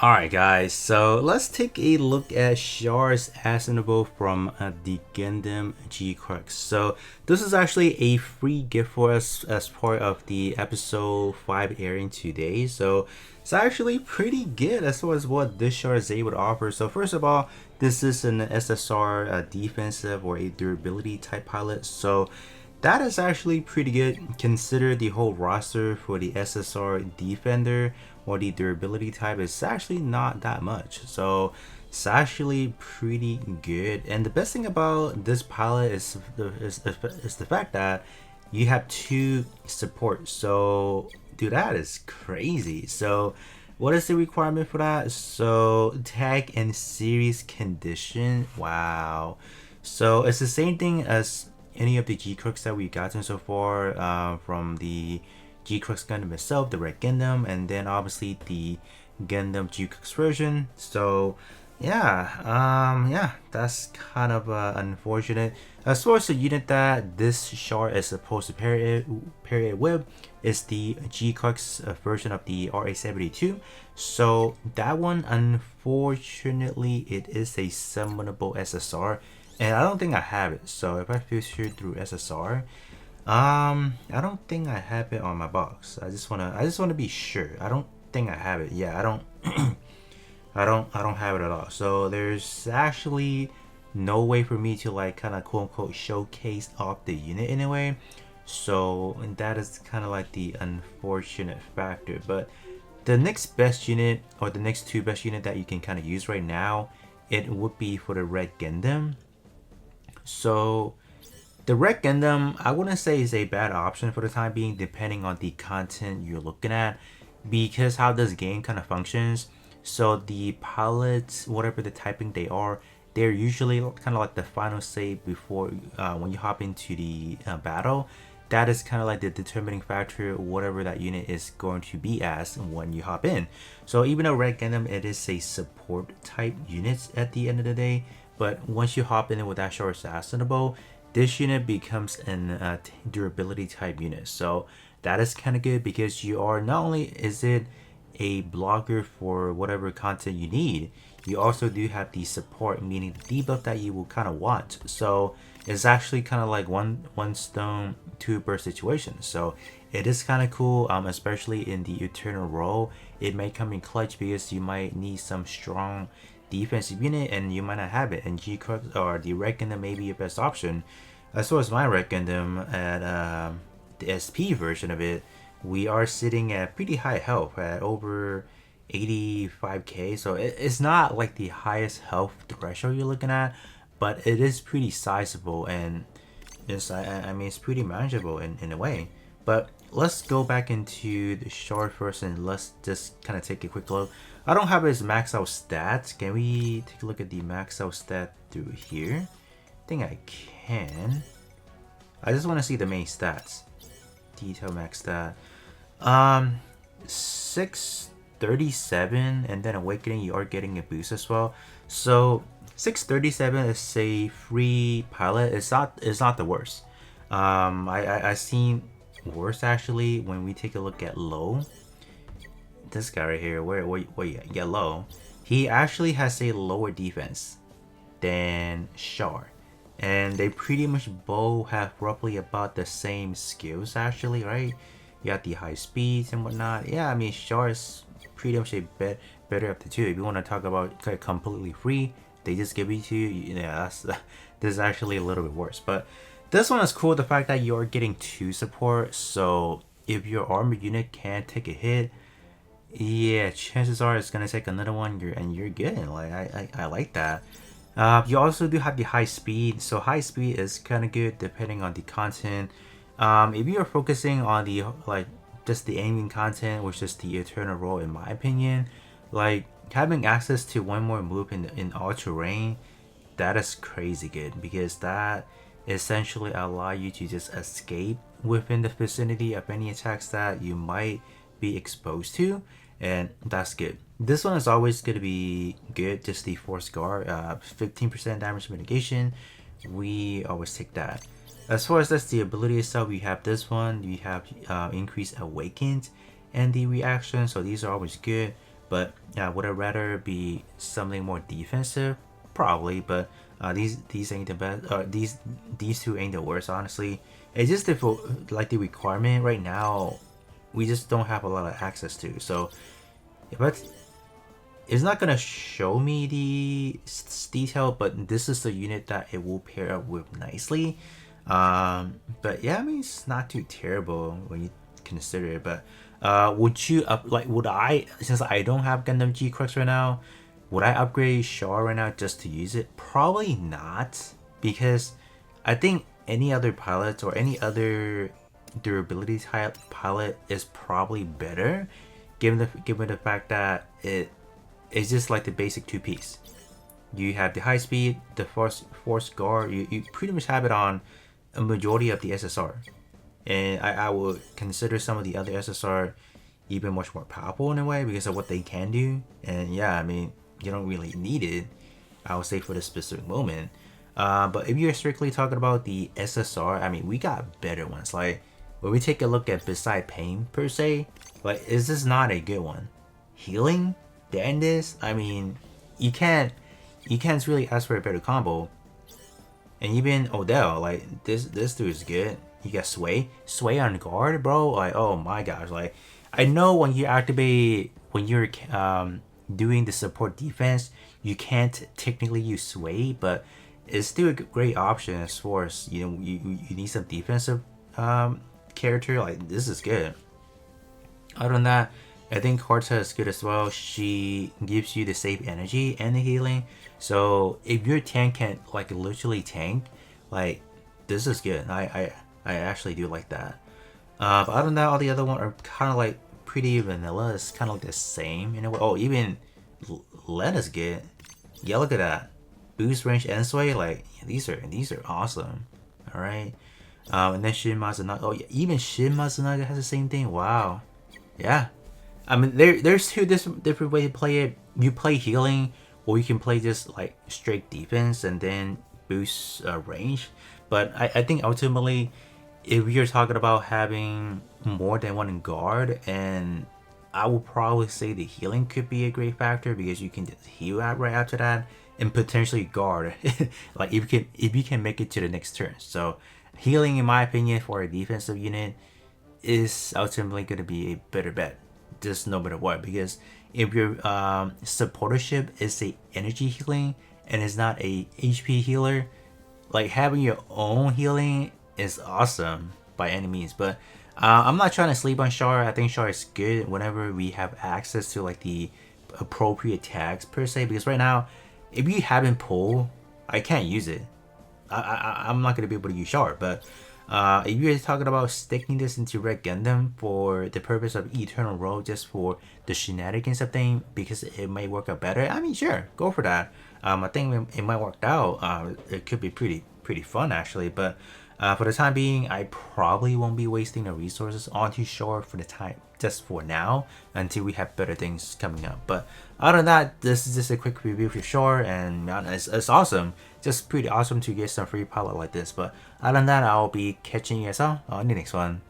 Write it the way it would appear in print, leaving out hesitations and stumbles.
Alright guys, so let's take a look at Char Aznable from the Gundam G Crux. So this is actually a free gift for us as part of the episode 5 airing today. So it's actually pretty good as far as what this Char is able to offer. So first of all, this is an SSR defensive or a durability type pilot. So that is actually pretty good. Consider the whole roster for the SSR defender or the durability type is actually not that much. So it's actually pretty good. And the best thing about this pilot is the fact that you have two support. So dude, that is crazy. So what is the requirement for that? So tag and series condition. Wow. So it's the same thing as any of the G Crux that we've gotten so far, from the G Crux Gundam itself, the Red Gundam, and then obviously the Gundam G Crux version. So yeah, that's kind of unfortunate. As far as the unit that this Char is supposed to pair it with is the G Crux version of the RA-72. So that one, unfortunately, it is a summonable SSR, and I don't think I have it. So if I filter through SSR, I don't think I have it on my box. I just wanna be sure. I don't think I have it. Yeah, I don't I don't have it at all. So there's actually no way for me to like kind of quote unquote showcase off the unit in a way. So that is kind of like the unfortunate factor. But the next best unit, or the next two best unit that you can kind of use right now, it would be for the Red Gundam. So the Red Gundam, I wouldn't say is a bad option for the time being, depending on the content you're looking at, because how this game kind of functions. So the pilots, whatever the typing they are, they're usually kind of like the final say before when you hop into the battle. That is kind of like the determining factor, whatever that unit is going to be as when you hop in. So even though Red Gundam, it is a support type unit at the end of the day, but once you hop in with that Char Aznable, this unit becomes an durability type unit. So that is kind of good, because you are, not only is it a blocker for whatever content you need, you also do have the support, meaning the debuff that you will kind of want. So it's actually kind of like one stone two birds situation. So it is kind of cool, especially in the eternal role. It may come in clutch because you might need some strong defensive unit and you might not have it, and G Crux or the Red Gundam may be your best option. As far as my Red Gundam at the SP version of it, we are sitting at pretty high health at over 85k. So it's not like the highest health threshold you're looking at, but it is pretty sizable, and I mean it's pretty manageable in a way. But let's go back into the Char first, and let's just kind of take a quick look. I don't have his max out stats. Can we take a look at the max out stat through here? I think I can. I just want to see the main stats. Detail max stat. 637, and then Awakening, you are getting a boost as well. So 637 is a free pilot. It's not the worst. I seen worse actually. When we take a look at low, this guy right here, where you get low, he actually has a lower defense than Char, and they pretty much both have roughly about the same skills actually, right? You got the high speeds and whatnot. Yeah, I mean Char is pretty much a better of the two. If you want to talk about completely free, they just give it to you. Yeah, this is actually a little bit worse. But this one is cool, the fact that you're getting two support. So if your armored unit can't take a hit, yeah, chances are it's gonna take another one. You're good. Like I like that. You also do have the high speed, so high speed is kind of good depending on the content. If you are focusing on the like just the aiming content, which is the eternal role, in my opinion, like having access to one more move in all terrain, that is crazy good, because that essentially allow you to just escape within the vicinity of any attacks that you might be exposed to, and that's good. This one is always going to be good, just the force guard, 15% damage mitigation. We always take that. As far as that's the ability itself, we have this one. We have increased awakened and the reaction, so these are always good. But yeah, would I rather be something more defensive? Probably, but these ain't the best. These two ain't the worst, honestly. It's just the requirement right now. We just don't have a lot of access to. So if it's not gonna show me the detail, but this is the unit that it will pair up with nicely. But yeah, I mean it's not too terrible when you consider it. But would you would I, since I don't have Gundam G Crux right now, would I upgrade Char right now just to use it? Probably not, because I think any other pilots or any other durability type pilot is probably better, given the fact that it's just like the basic two piece. You have the high speed, the force guard. You pretty much have it on a majority of the SSR, and I would consider some of the other SSR even much more powerful in a way because of what they can do. And yeah, I mean you don't really need it, I would say, for this specific moment. But if you're strictly talking about the SSR, I mean we got better ones. Like when we take a look at Beside Pain per se, like is this not a good one? Healing, than this, I mean you can't really ask for a better combo. And even Odell, like this dude is good. You got Sway on guard, bro. Like oh my gosh, like I know when you activate, when you're doing the support defense, you can't technically use Sway, but it's still a great option as far as you need some defensive character. Like this is good. Other than that, I think Karta is good as well. She gives you the safe energy and the healing. So if your tank can like literally tank, like this is good. I actually do like that. But other than that, all the other ones are kind of like pretty vanilla. It's kind of like the same in a way. Oh, even Lena's good. Yeah, look at that. Boost range and sway. Like these are awesome. All right. And then Shin Mazanaga. Oh yeah, even Shin Mazanaga has the same thing. Wow. Yeah. I mean, there's two different ways to play it. You play healing, or you can play just like straight defense and then boost range. But I think ultimately, if you're talking about having more than one guard, and I would probably say the healing could be a great factor because you can just heal out right after that and potentially guard. Like if you can make it to the next turn. So healing, in my opinion, for a defensive unit is ultimately going to be a better bet. Just no matter what, because if your supportership is a energy healing and is not a HP healer, like having your own healing is awesome by any means. But I'm not trying to sleep on Char. I think Char is good whenever we have access to like the appropriate tags per se, because right now if you haven't pulled, I can't use it. I'm not gonna be able to use Char. But if you're talking about sticking this into Red Gundam for the purpose of Eternal Road, just for the shenanigans of thing, because it might work out better, I mean, sure, go for that. I think it might work out. It could be pretty fun actually. But for the time being, I probably won't be wasting the resources onto Char for the time, just for now, until we have better things coming up. But other than that, this is just a quick review for Char, and man, it's awesome. Just pretty awesome to get some free pilot like this. But other than that, I'll be catching you guys on the next one.